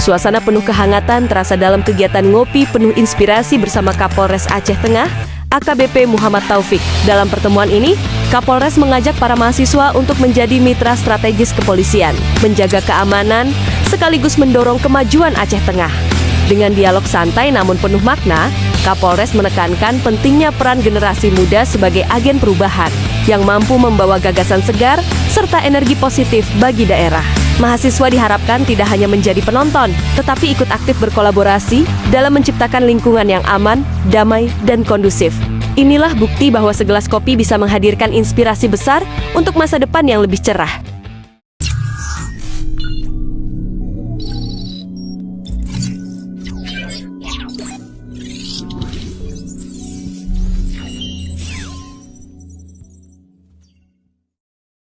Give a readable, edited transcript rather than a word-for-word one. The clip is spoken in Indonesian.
Suasana penuh kehangatan terasa dalam kegiatan ngopi penuh inspirasi bersama Kapolres Aceh Tengah, AKBP Muhammad Taufik. Dalam pertemuan ini, Kapolres mengajak para mahasiswa untuk menjadi mitra strategis kepolisian, menjaga keamanan, sekaligus mendorong kemajuan Aceh Tengah. Dengan dialog santai namun penuh makna, Kapolres menekankan pentingnya peran generasi muda sebagai agen perubahan yang mampu membawa gagasan segar serta energi positif bagi daerah. Mahasiswa diharapkan tidak hanya menjadi penonton, tetapi ikut aktif berkolaborasi dalam menciptakan lingkungan yang aman, damai, dan kondusif. Inilah bukti bahwa segelas kopi bisa menghadirkan inspirasi besar untuk masa depan yang lebih cerah.